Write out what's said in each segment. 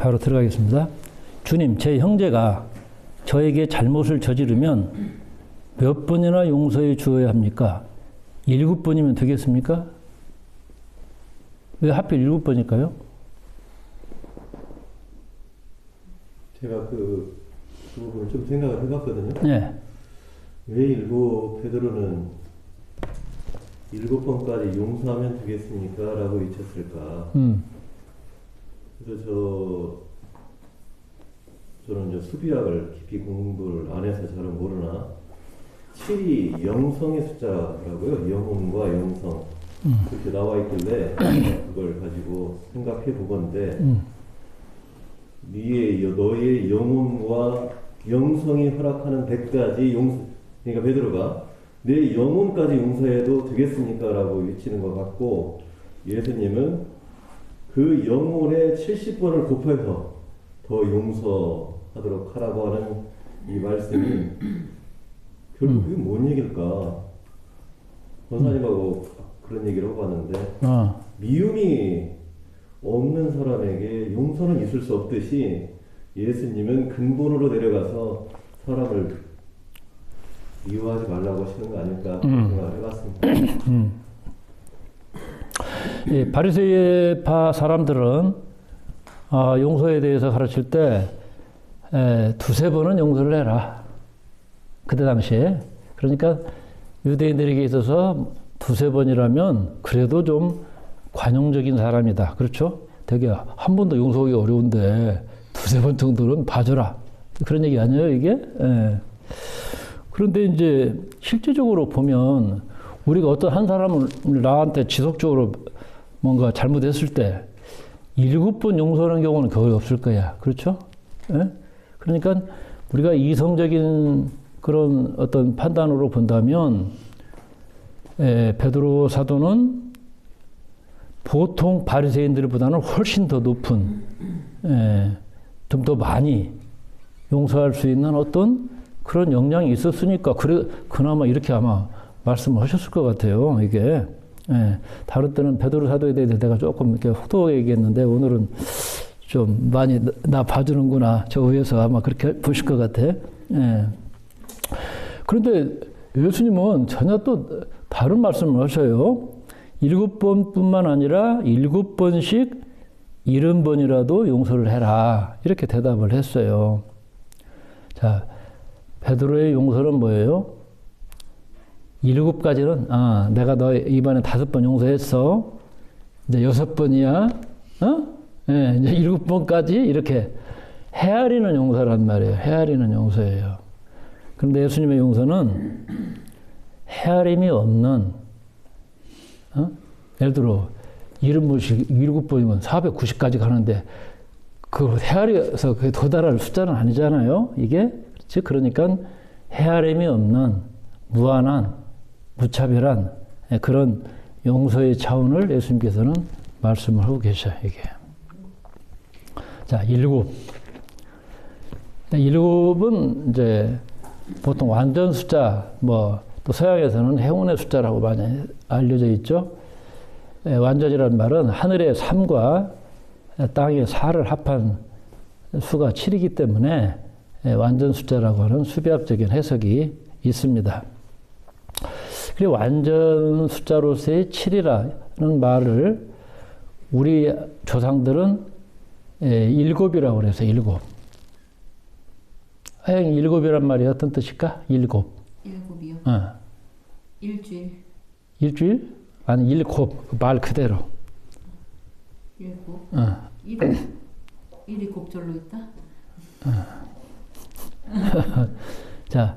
바로 들어가겠습니다. 주님, 제 형제가 저에게 잘못을 저지르면 몇 번이나 용서해 주어야 합니까? 7번이면 되겠습니까? 왜 하필 7번일까요? 제가 그 부분을 좀 생각을 해봤거든요. 네. 왜 베드로는 7번까지 용서하면 되겠습니까? 라고 외쳤을까? 그래서 저는 이제 수비학을 깊이 공부를 안 해서 잘은 모르나 7이 영성의 숫자라고요. 영혼과 영성 그렇게 나와 있길래 그걸 가지고 생각해 보건데 너의 영혼과 영성이 허락하는 100가지 그러니까 베드로가 내 영혼까지 용서해도 되겠습니까? 라고 외치는 것 같고 예수님은 그 영혼의 70번을 곱해서 더 용서하도록 하라고 하는 이 말씀이 결국 그게 뭔 얘기일까? 권사님하고 그런 얘기를 해봤는데 미움이 없는 사람에게 용서는 있을 수 없듯이 예수님은 근본으로 내려가서 사람을 미워하지 말라고 하시는 거 아닐까 생각을 해봤습니다. 예, 바리새파 사람들은 용서에 대해서 가르칠 때 두세 번은 용서를 해라. 그때 당시에. 그러니까 유대인들에게 있어서 두세 번이라면 그래도 좀 관용적인 사람이다. 그렇죠? 되게 한 번도 용서하기 어려운데 두세 번 정도는 봐줘라. 그런 얘기 아니에요, 이게? 예. 그런데 이제 실제적으로 보면 우리가 어떤 한 사람을 나한테 지속적으로 뭔가 잘못했을 때 7번 용서하는 경우는 거의 없을 거야. 그렇죠? 예? 그러니까 우리가 이성적인 그런 어떤 판단으로 본다면 베드로 사도는 보통 바리새인들보다는 훨씬 더 높은 좀 더 많이 용서할 수 있는 어떤 그런 역량이 있었으니까 그나마 이렇게 아마 말씀하셨을 것 같아요. 이게 다른 때는 베드로 사도에 대해서 내가 조금 이렇게 혹독하게 얘기했는데 오늘은 좀 많이 나 봐주는구나. 저 위에서 아마 그렇게 보실 것 같아. 그런데 예수님은 전혀 또 다른 말씀을 하셔요. 7번뿐만 아니라 7번씩 70번이라도 용서를 해라. 이렇게 대답을 했어요. 자, 베드로의 용서는 뭐예요? 7가지는 내가 너 이번에 5번 용서했어. 이제 6번이야. 이제 7번까지 이렇게 헤아리는 용서란 말이에요. 헤아리는 용서예요. 그런데 예수님의 용서는 헤아림이 없는 예를 들어 70번씩 7번이면 490까지 가는데 그걸 헤아려서 그게 도달할 숫자는 아니잖아요. 이게 그렇지? 그러니까 헤아림이 없는 무한한 무차별한 그런 용서의 차원을 예수님께서는 말씀을 하고 계셔요. 이게 자 7은 이제 보통 완전 숫자 또 서양에서는 행운의 숫자라고 많이 알려져 있죠. 완전이라는 말은 하늘의 3과 땅의 4를 합한 수가 7이기 때문에 완전 숫자라고 하는 수비학적인 해석이 있습니다. 그리고 완전 숫자로서의 7이라는 말을 우리 조상들은 7이라고 그래서 7. 하영이 7이란 말이 어떤 뜻일까? 7. 7이요? 일주일. 일주일? 아니 7, 말 그대로. 7. 일이 곱절로 있다? 자,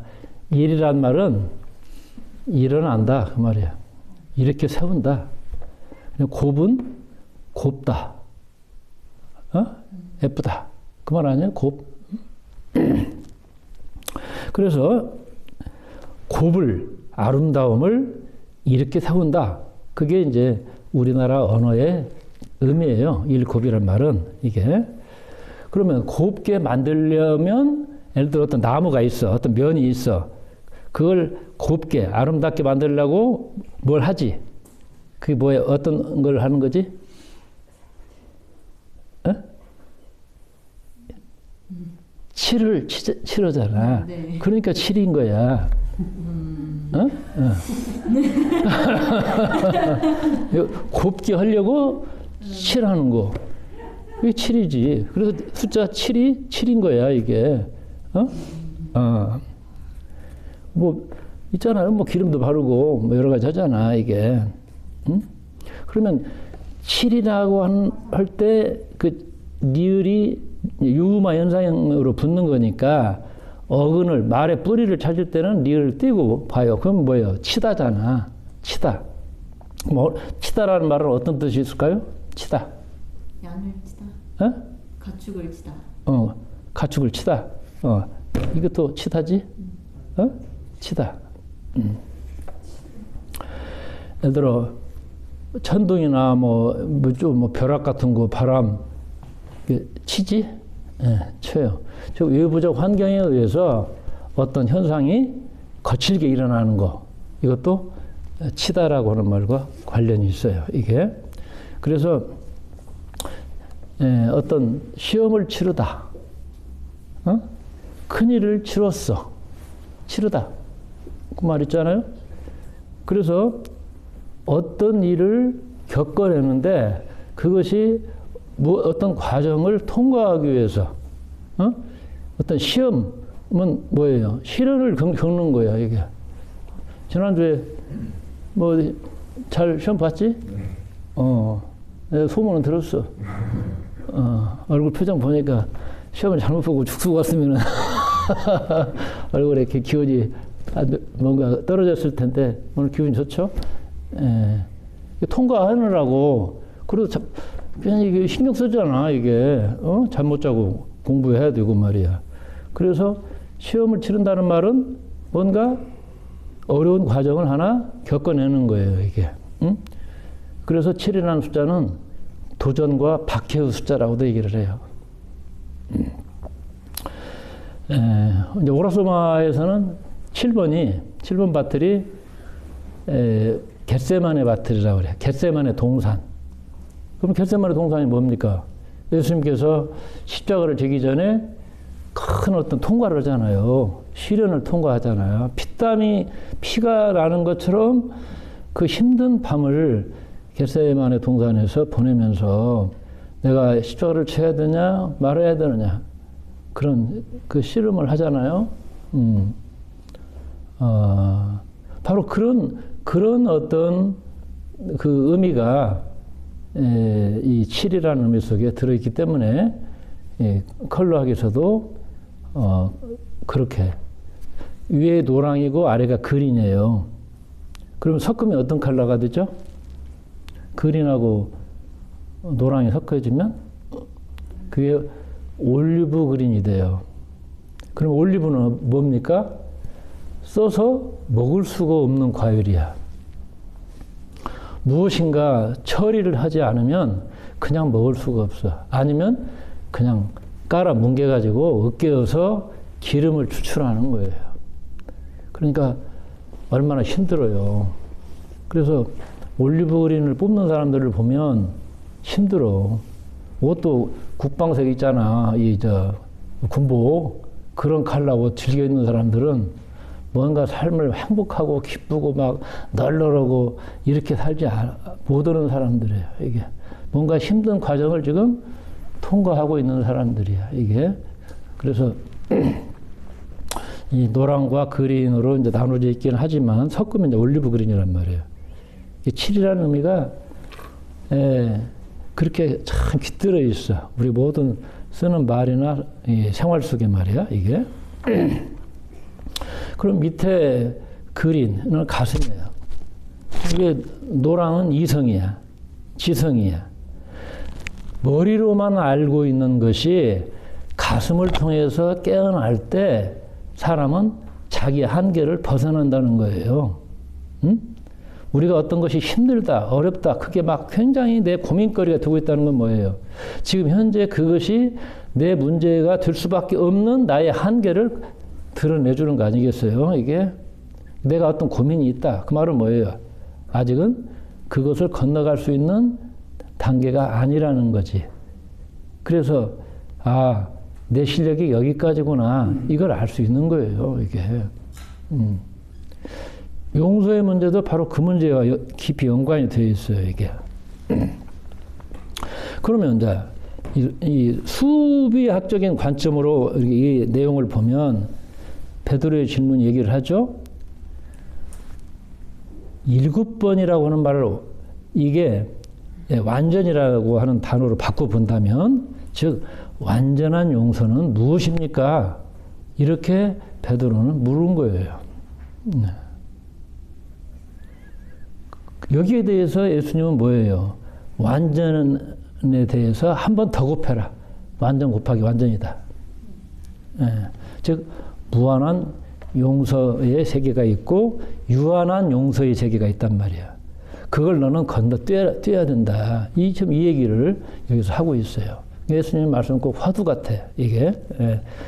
일이란 말은 일어난다 그 말이야. 이렇게 세운다. 곱은 곱다. 예쁘다. 그 말 아니야? 곱. 그래서 곱을 아름다움을 이렇게 세운다. 그게 이제 우리나라 언어의 의미예요. 일곱이란 말은 이게. 그러면 곱게 만들려면 예를 들어 어떤 나무가 있어. 어떤 면이 있어. 그걸 곱게 아름답게 만들려고 뭘 하지? 그게 뭐예요? 어떤 걸 하는 거지? 7을 치러잖아. 네. 그러니까 7인 거야. 어? 곱게 하려고 7 하는 거. 이게 7이지. 그래서 숫자 7이 7인 거야, 이게. 뭐, 있잖아요. 뭐, 기름도 바르고, 뭐, 여러 가지 하잖아, 이게. 응? 그러면 7이라고 할 때, 그, 니을이 유마 현상으로 붙는 거니까, 어근을, 말의 뿌리를 찾을 때는 니을을 띄고 봐요. 그럼 뭐예요? 치다잖아. 치다. 뭐, 치다라는 말은 어떤 뜻이 있을까요? 치다. 양을 치다. 어? 가축을 치다. 가축을 치다. 이것도 치다지? 치다. 예를 들어, 천둥이나 뭐 벼락 같은 거, 바람, 치지? 예, 쳐요. 저 외부적 환경에 의해서 어떤 현상이 거칠게 일어나는 거, 이것도 치다라고 하는 말과 관련이 있어요, 이게. 그래서, 어떤 시험을 치르다. 큰일을 치렀어. 치르다. 그 말 있잖아요. 그래서 어떤 일을 겪어내는데 그것이 뭐 어떤 과정을 통과하기 위해서 어떤 시험은 뭐예요? 시련을 겪는 거야, 이게. 지난주에 뭐 잘 시험 봤지? 내가 소문은 들었어. 얼굴 표정 보니까 시험을 잘못 보고 죽 쓰고 왔으면 얼굴에 이렇게 기운이 뭔가 떨어졌을 텐데 오늘 기분이 좋죠? 통과하느라고 그래도 그냥 이게 신경 쓰잖아, 이게. 잠 못 자고 공부해야 되고 말이야. 그래서 시험을 치른다는 말은 뭔가 어려운 과정을 하나 겪어내는 거예요, 이게. 응? 그래서 7이라는 숫자는 도전과 박해의 숫자라고도 얘기를 해요. 이제 오라소마에서는 7번 밭들이 겟세마네 밭들이라고 그래요. 겟세마네 동산. 그럼 겟세마네 동산이 뭡니까? 예수님께서 십자가를 지기 전에 큰 어떤 통과를 하잖아요. 시련을 통과하잖아요. 피가 나는 것처럼 그 힘든 밤을 겟세마네 동산에서 보내면서 내가 십자가를 쳐야 되냐 말아야 되느냐 그런 그 씨름을 하잖아요. 바로 그런 어떤 그 의미가 이 7이라는 의미 속에 들어있기 때문에 컬러학에서도 그렇게 위에 노랑이고 아래가 그린이에요. 그러면 섞으면 어떤 컬러가 되죠? 그린하고 노랑이 섞어지면 그게 올리브 그린이 돼요. 그럼 올리브는 뭡니까? 써서 먹을 수가 없는 과일이야. 무엇인가 처리를 하지 않으면 그냥 먹을 수가 없어. 아니면 그냥 깔아 뭉개가지고 으깨어서 기름을 추출하는 거예요. 그러니까 얼마나 힘들어요. 그래서 올리브 그린을 뽑는 사람들을 보면 힘들어. 옷도 국방색 있잖아. 군복. 그런 컬러 옷 즐겨 입는 사람들은 뭔가 삶을 행복하고 기쁘고 막 널널하고 이렇게 살지 못하는 사람들이에요. 이게 뭔가 힘든 과정을 지금 통과하고 있는 사람들이야. 이게 그래서 이 노랑과 그린으로 이제 나눠져 있기는 하지만 섞으면 이제 올리브 그린이란 말이에요. 이 7이라는 의미가 그렇게 참 깃들어 있어. 우리 모든 쓰는 말이나 생활 속의 말이야, 이게. 그럼 밑에 그린은 가슴이에요. 이게 노랑은 이성이야. 지성이야. 머리로만 알고 있는 것이 가슴을 통해서 깨어날 때 사람은 자기 한계를 벗어난다는 거예요. 응? 우리가 어떤 것이 힘들다, 어렵다, 그게 막 굉장히 내 고민거리가 되고 있다는 건 뭐예요? 지금 현재 그것이 내 문제가 될 수밖에 없는 나의 한계를 드러내주는 거 아니겠어요? 이게 내가 어떤 고민이 있다. 그 말은 뭐예요? 아직은 그것을 건너갈 수 있는 단계가 아니라는 거지. 그래서 내 실력이 여기까지구나. 이걸 알 수 있는 거예요, 이게. 용서의 문제도 바로 그 문제와 깊이 연관이 되어 있어요, 이게. 그러면 이제 이 수비학적인 관점으로 이 내용을 보면 베드로의 질문 얘기를 하죠. 7번이라고 하는 말을 이게 완전이라고 하는 단어로 바꿔본다면 즉 완전한 용서는 무엇입니까? 이렇게 베드로는 물은 거예요. 여기에 대해서 예수님은 뭐예요? 완전에 대해서 한 번 더 곱해라. 완전 곱하기 완전이다. 즉 무한한 용서의 세계가 있고 유한한 용서의 세계가 있단 말이야. 그걸 너는 건너뛰어야 된다. 지금 이 얘기를 여기서 하고 있어요. 예수님의 말씀은 꼭 화두 같아. 이게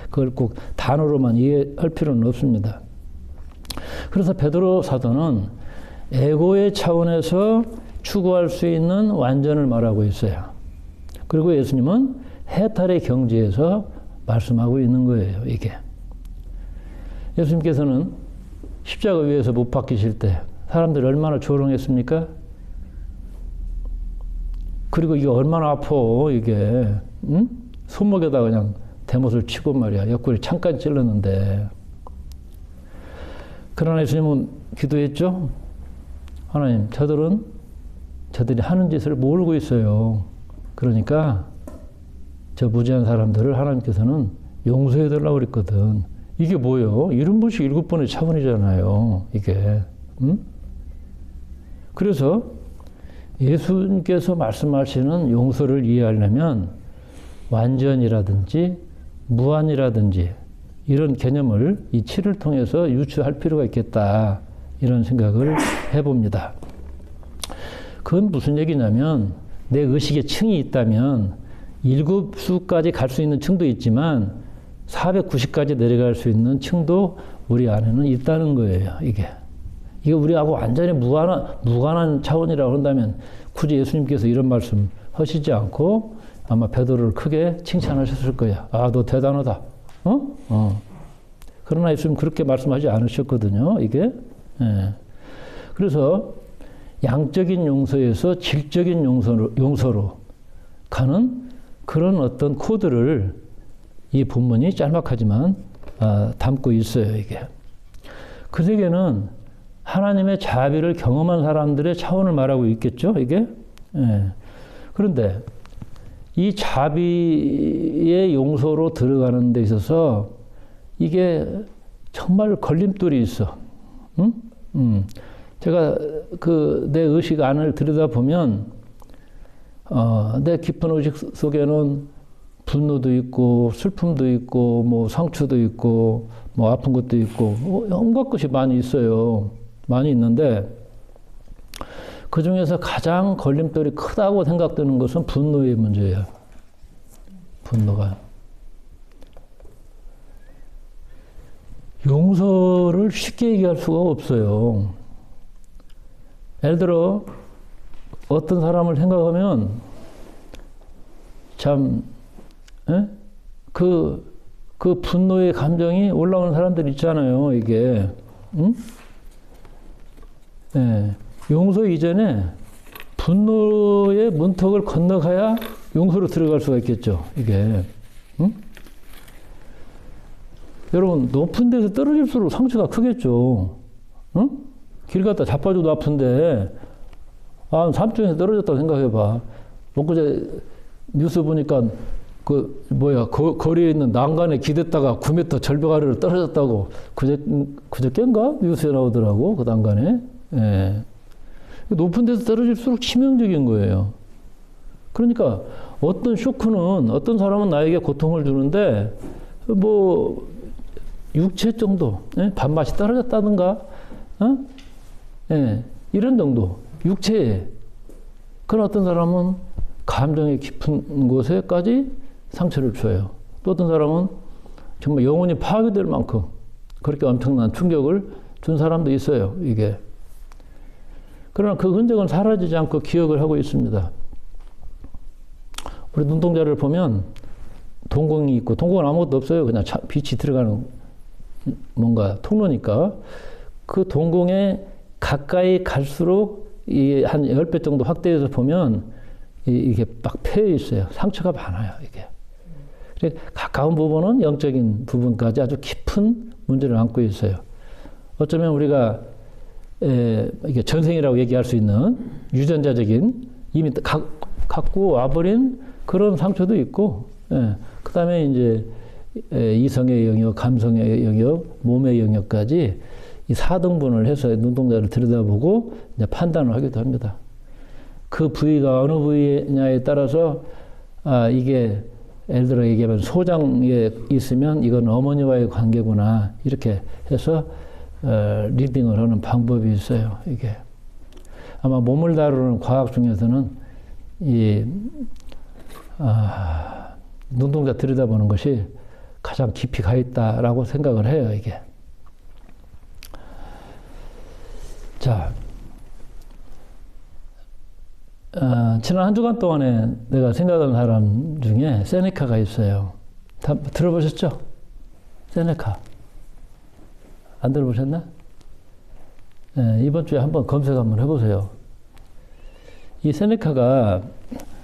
그걸 꼭 단어로만 이해할 필요는 없습니다. 그래서 베드로 사도는 에고의 차원에서 추구할 수 있는 완전을 말하고 있어요. 그리고 예수님은 해탈의 경지에서 말씀하고 있는 거예요. 이게. 예수님께서는 십자가 위에서 못 박히실 때 사람들이 얼마나 조롱했습니까? 그리고 이게 얼마나 아파, 이게. 응? 손목에다 그냥 대못을 치고 말이야. 옆구리 창까지 찔렀는데. 그러나 예수님은 기도했죠? 하나님, 저들이 하는 짓을 모르고 있어요. 그러니까 저 무지한 사람들을 하나님께서는 용서해 달라고 그랬거든. 이게 뭐예요? 70번씩 7번의 차원이잖아요. 이게. 응? 그래서 예수님께서 말씀하시는 용서를 이해하려면 완전이라든지 무한이라든지 이런 개념을 이 7을 통해서 유추할 필요가 있겠다. 이런 생각을 해봅니다. 그건 무슨 얘기냐면 내 의식에 층이 있다면 7수까지 갈 수 있는 층도 있지만 490까지 내려갈 수 있는 층도 우리 안에는 있다는 거예요. 이게 우리하고 완전히 무관한 차원이라고 한다면 굳이 예수님께서 이런 말씀 하시지 않고 아마 베드로를 크게 칭찬하셨을 거야. 아, 너 대단하다. 그러나 예수님 그렇게 말씀하지 않으셨거든요. 이게. 그래서 양적인 용서에서 질적인 용서로 가는 그런 어떤 코드를 이 본문이 짤막하지만 담고 있어요. 이게. 그 세계는 하나님의 자비를 경험한 사람들의 차원을 말하고 있겠죠. 이게. 그런데 이 자비의 용서로 들어가는 데 있어서 이게 정말 걸림돌이 있어. 응? 제가 내 의식 안을 들여다보면 내 깊은 의식 속에는 분노도 있고 슬픔도 있고 뭐 상처도 있고 뭐 아픈 것도 있고 온갖 것이 많이 있어요. 많이 있는데 그 중에서 가장 걸림돌이 크다고 생각되는 것은 분노의 문제예요. 분노가. 용서를 쉽게 얘기할 수가 없어요. 예를 들어 어떤 사람을 생각하면 참 그 분노의 감정이 올라오는 사람들 있잖아요. 이게. 응? 용서 이전에 분노의 문턱을 건너가야 용서로 들어갈 수가 있겠죠. 이게. 응? 여러분 높은 데서 떨어질수록 상처가 크겠죠. 응? 길 갔다 자빠져도 아픈데 산중에서 떨어졌다고 생각해봐. 엊그제 뉴스 보니까 거리에 있는 난간에 기댔다가 9m 절벽 아래로 떨어졌다고 그저께인가 뉴스에 나오더라고. 그 난간에. 높은 데서 떨어질수록 치명적인 거예요. 그러니까 어떤 쇼크는 어떤 사람은 나에게 고통을 주는데 뭐 육체 정도, 밥맛이 떨어졌다든가, 이런 정도, 육체에. 그런 어떤 사람은 감정의 깊은 곳에까지 상처를 줘요. 또 어떤 사람은 정말 영혼이 파괴될 만큼 그렇게 엄청난 충격을 준 사람도 있어요. 이게. 그러나 그 흔적은 사라지지 않고 기억을 하고 있습니다. 우리 눈동자를 보면 동공이 있고, 동공은 아무것도 없어요. 그냥 빛이 들어가는 뭔가 통로니까. 그 동공에 가까이 갈수록 이 한 10배 정도 확대해서 보면 이게 막 패여 있어요. 상처가 많아요, 이게. 그래, 가까운 부분은 영적인 부분까지 아주 깊은 문제를 안고 있어요. 어쩌면 우리가 이게 전생이라고 얘기할 수 있는 유전자적인 이미 갖고 와버린 그런 상처도 있고, 그 다음에 이제 이성의 영역, 감성의 영역, 몸의 영역까지 이 4등분을 해서 눈동자를 들여다보고 이제 판단을 하기도 합니다. 그 부위가 어느 부위냐에 따라서 이게 예를 들어 얘기하면 소장에 있으면 이건 어머니와의 관계구나 이렇게 해서 리딩을 하는 방법이 있어요. 이게 아마 몸을 다루는 과학 중에서는 이 눈동자 들여다보는 것이 가장 깊이 가 있다라고 생각을 해요. 이게. 자, 지난 한 주간 동안에 내가 생각한 사람 중에 세네카가 있어요. 다 들어보셨죠? 세네카. 안 들어보셨나? 이번 주에 한번 검색 한번 해보세요. 이 세네카가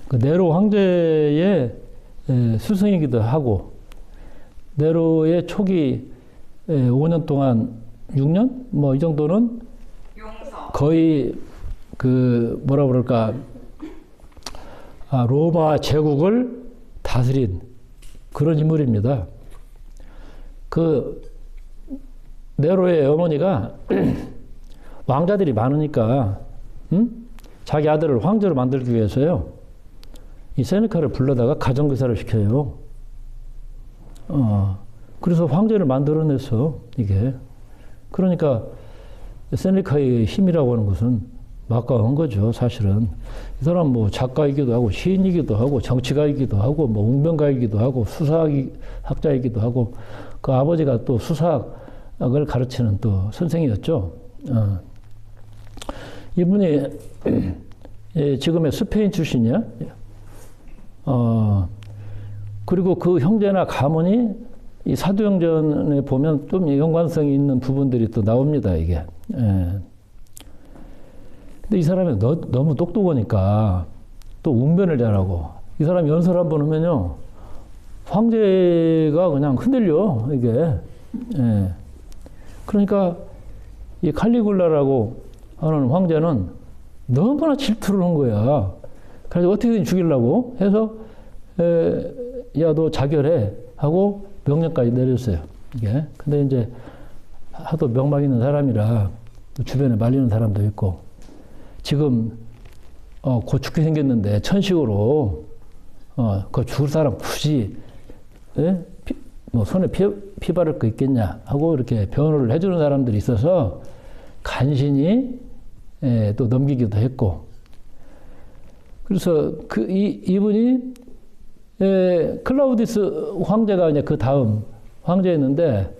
그 네로 황제의 스승이기도 하고, 네로의 초기 5년 동안 6년? 뭐 이 정도는 거의 그 뭐라 그럴까, 로마 제국을 다스린 그런 인물입니다. 그 네로의 어머니가 왕자들이 많으니까 자기 아들을 황제로 만들기 위해서요, 이 세네카를 불러다가 가정교사를 시켜요. 그래서 황제를 만들어냈어, 이게. 그러니까 세네카의 힘이라고 하는 것은 막강한 거죠, 사실은. 이 사람 뭐 작가이기도 하고, 시인이기도 하고, 정치가이기도 하고, 뭐 웅변가이기도 하고, 수사학자이기도 하고, 그 아버지가 또 수사학을 가르치는 또 선생이었죠. 이분이 지금의 스페인 출신이야. 그리고 그 형제나 가문이 이 사도행전에 보면 좀 연관성이 있는 부분들이 또 나옵니다, 이게. 근데 이 사람이 너무 똑똑하니까 또 웅변을 잘하고, 이 사람이 연설 한번 하면요, 황제가 그냥 흔들려, 이게. 그러니까 이 칼리굴라라고 하는 황제는 너무나 질투를 한 거야. 그래서 어떻게든 죽이려고 해서, 야, 너 자결해 하고 명령까지 내렸어요, 이게. 근데 이제 하도 명망 있는 사람이라 주변에 말리는 사람도 있고, 지금 곧 죽게 생겼는데 천식으로 그 죽을 사람 굳이 뭐 손에 피 바를 거 있겠냐 하고 이렇게 변호를 해주는 사람들이 있어서 간신히 또 넘기기도 했고, 그래서 이분이 클라우디스 황제가 이제 그 다음 황제였는데,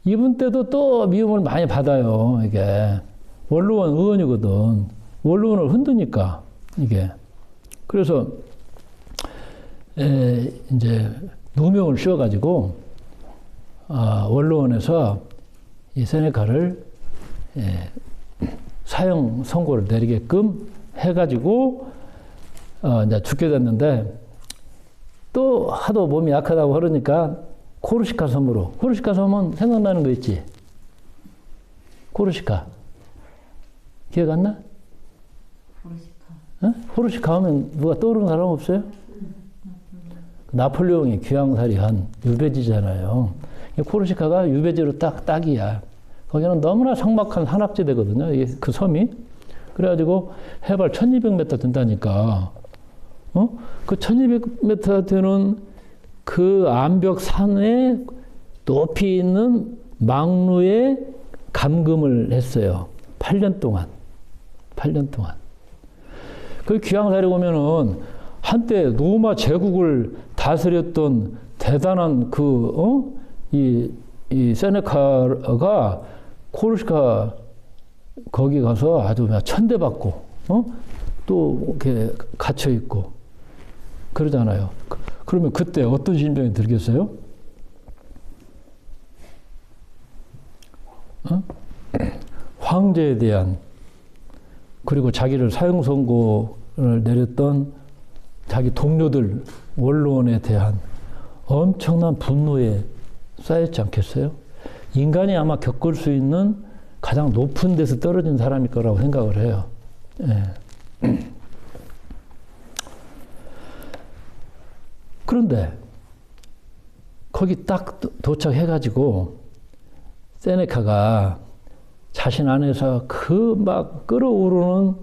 이분 때도 또 미움을 많이 받아요, 이게. 원로원 의원이거든. 원로원을 흔드니까, 이게. 그래서, 이제, 누명을 씌워가지고, 원로원에서 이 세네카를, 사형 선고를 내리게끔 해가지고, 이제 죽게 됐는데, 또 하도 몸이 약하다고 그러니까, 코르시카 섬으로. 코르시카 섬은 생각나는 거 있지? 코르시카. 기억 안 나? 코르시카 하면 누가 떠오르는 사람 없어요? 나폴레옹이 귀양살이한 유배지잖아요. 코르시카가 유배지로 딱이야. 거기는 너무나 삭막한 산악지대거든요, 그 섬이. 그래가지고 해발 1200m 된다니까. 그 1200m 되는 그 암벽 산에 높이 있는 망루에 감금을 했어요. 8년 동안. 8년 동안. 그 귀양살이 보면은 한때 로마 제국을 다스렸던 대단한 이 세네카가 코르시카 거기 가서 아주 천대받고, 또 이렇게 갇혀있고, 그러잖아요. 그러면 그때 어떤 심정이 들겠어요? 어? 황제에 대한, 그리고 자기를 사형 선고를 내렸던 자기 동료들, 원로원에 대한 엄청난 분노에 쌓였지 않겠어요? 인간이 아마 겪을 수 있는 가장 높은 데서 떨어진 사람일 거라고 생각을 해요. 예. 그런데 거기 딱 도착해가지고 세네카가 자신 안에서 그 막 끓어오르는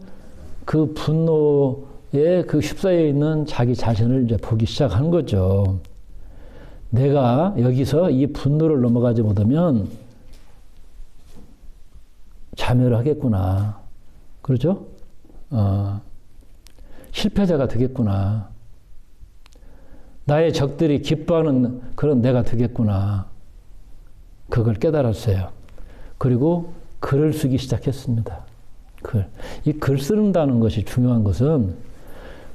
그 분노에 그 휩싸여 있는 자기 자신을 이제 보기 시작하는 거죠. 내가 여기서 이 분노를 넘어가지 못하면 자멸을 하겠구나. 그렇죠? 실패자가 되겠구나. 나의 적들이 기뻐하는 그런 내가 되겠구나. 그걸 깨달았어요. 그리고 글을 쓰기 시작했습니다. 이 글 쓴다는 것이 중요한 것은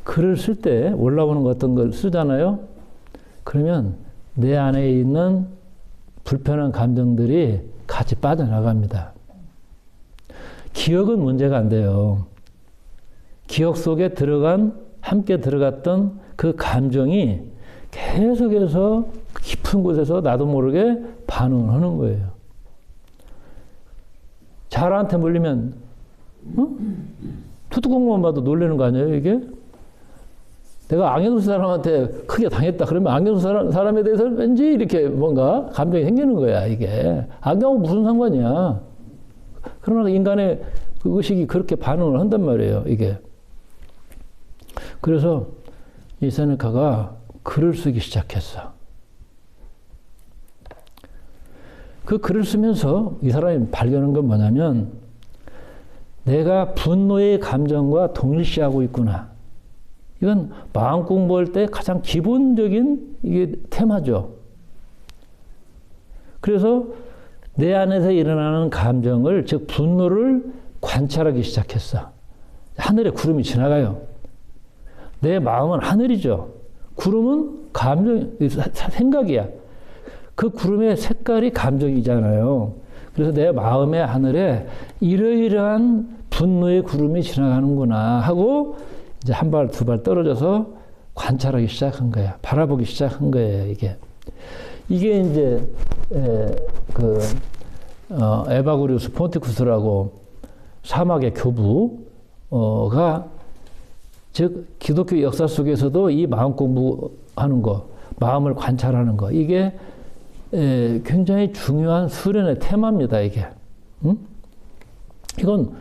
글을 쓸 때 올라오는 어떤 걸 쓰잖아요. 그러면 내 안에 있는 불편한 감정들이 같이 빠져나갑니다. 기억은 문제가 안 돼요. 기억 속에 함께 들어갔던 그 감정이 계속해서 깊은 곳에서 나도 모르게 반응을 하는 거예요. 자라한테 물리면, 투뚜껑만 봐도 놀라는 거 아니에요, 이게? 내가 안경 쓴 사람한테 크게 당했다. 그러면 안경 쓴 사람에 대해서 왠지 이렇게 뭔가 감정이 생기는 거야, 이게. 안경하고 무슨 상관이야. 그러나 인간의 그 의식이 그렇게 반응을 한단 말이에요, 이게. 그래서 이 세네카가 글을 쓰기 시작했어. 그 글을 쓰면서 이 사람이 발견한 건 뭐냐면 내가 분노의 감정과 동일시하고 있구나. 이건 마음 공부할 때 가장 기본적인 이게 테마죠. 그래서 내 안에서 일어나는 감정을, 즉 분노를 관찰하기 시작했어. 하늘에 구름이 지나가요. 내 마음은 하늘이죠. 구름은 감정, 생각이야. 그 구름의 색깔이 감정이잖아요. 그래서 내 마음의 하늘에 이러이러한 분노의 구름이 지나가는구나 하고 이제 한 발, 두 발 떨어져서 관찰하기 시작한 거야. 바라보기 시작한 거예요, 이게. 이게 이제, 에바구리우스 폰티쿠스라고 사막의 교부가 즉, 기독교 역사 속에서도 이 마음 공부하는 거, 마음을 관찰하는 거, 이게 굉장히 중요한 수련의 테마입니다, 이게. 이건